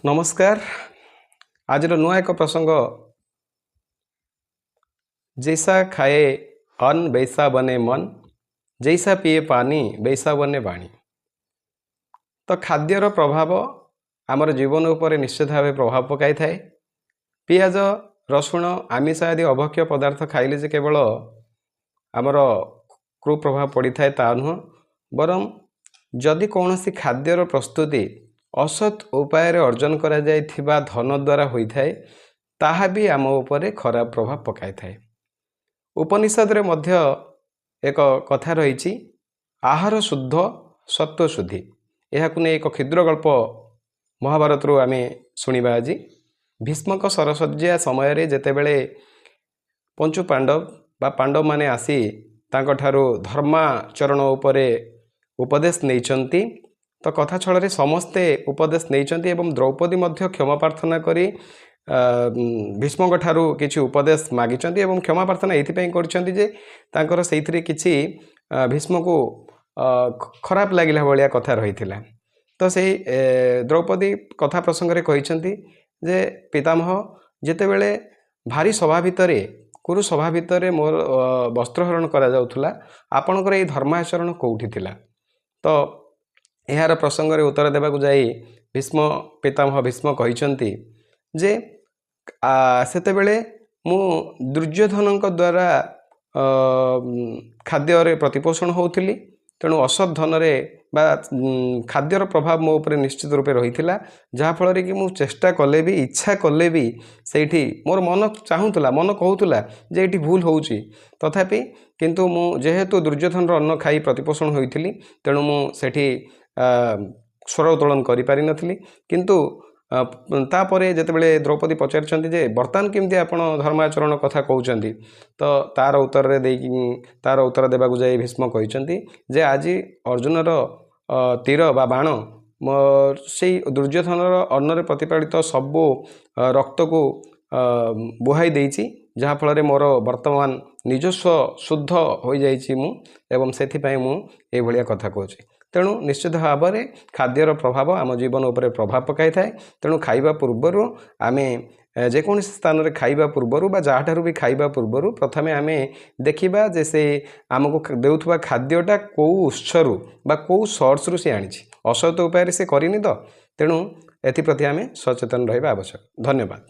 नमस्कार। आज नुआ एक प्रसंग जैसा खाए अन्न वैसा बने मन, जैसा पिए पानी वैसा बने वाणी। तो खाद्यर प्रभाव आमर जीवन उपर निश्चित भाव प्रभाव पकाई थाए। पियाज रसुण आमिष आदि अभक्ष्य पदार्थ खाइले जे केवल आमर कुप्रभाव पड़ी थाए ता नुह, बरं जदि कौन सी खाद्यर प्रस्तुति असत उपाय अर्जन करा जाइथिबा धन द्वारा होता है ताहा भी आम उपरे खराब प्रभाव पकाई थाए। उपनिषद रे मध्य एक कथा रही आहार शुद्ध सत्व शुद्धि। यह एक क्षुद्र गल्प महाभारत रु आमे शुणिबा। आज भीष्मक सरसज्या समय रे जेतेबेले पंचु पांडव बा पांडव माने आसी तांकठारु धर्माचरण उपरे उपदेश नैचंती। तो कथा छल समस्ते उपदेश नैचंती एवं द्रौपदी मध्य क्षमा प्रार्थना करी भीष्मक ठारू किछि उपदेश मागिचंती एवं क्षमा प्रार्थना एथिपई करचंती जे तांकर सेइथिरे किछि भीष्म को खराब लागिला भलिया कथा रहिथिला। तो से द्रौपदी कथा प्रसंग रे कहिचंती जे पितामह जेतेबेले भारी सभा भितरे कुरु सभा भितरे मोर वस्त्रहरण करा जाउथुला आपणकर ए धर्माचरण कोउठी थिला। तो यार प्रसंग रे उत्तर देबा को जाई भीष्म पितामह भीष्म कहिचंती जे सेतेबेले मु दुर्योधन द्वारा खाद्य रे प्रतिपोषण होउथिली, तेणु असत धन रे बा खाद्यर प्रभाव मो ऊपर निश्चित रूपे रहिथिला, जहा फल कि मु चेष्टा कले भी इच्छा कले भी सेठी मोर मन चाहूला मन कहूला जे एठी भूल होउची, तथापि किंतु मु जेहेतु दुर्योधन अन्न खाई प्रतिपोषण होइथिली तेणु मु सेठी स्वर उत्तोलन करि पारि नथिली। किंतु तापरे जेतेबेले द्रौपदी पचारचंती जे वर्तमान केमती आपण धर्माचरण कथा कहउचंती, तो तार उत्तर रे देई तार उत्तर देबा को जाई भीष्म कहिचंती जे आज अर्जुनर तीर बा बाण से दुर्योधन अन्न रे प्रतिपादित सबु रक्त को बुहाई देइची, जहा फल मोर वर्तमान निजस्व शुद्ध हो जाइछि मु एवं सेथिपई मु ए भलिया कथा कहउछि। तेणु निश्चित भाव में खाद्यर प्रभाव आम जीवन उपर प्रभाव पकाई थाए। तेणु खाइबा पूर्वर आमे जेकोसी स्थान रे खाइबा पूर्वर बा जहाँठार भी खाइबा पूर्वर प्रथमे आमे देखिबा जे से आमको देउथुबा खाद्यटा कौ उत्सरु बा कौ सोर्स रु से आनिछि, असत उपाय से करिनी। तो तेणु एथिप्रति आमे सचेतन रहिबा आवश्यक। धन्यवाद।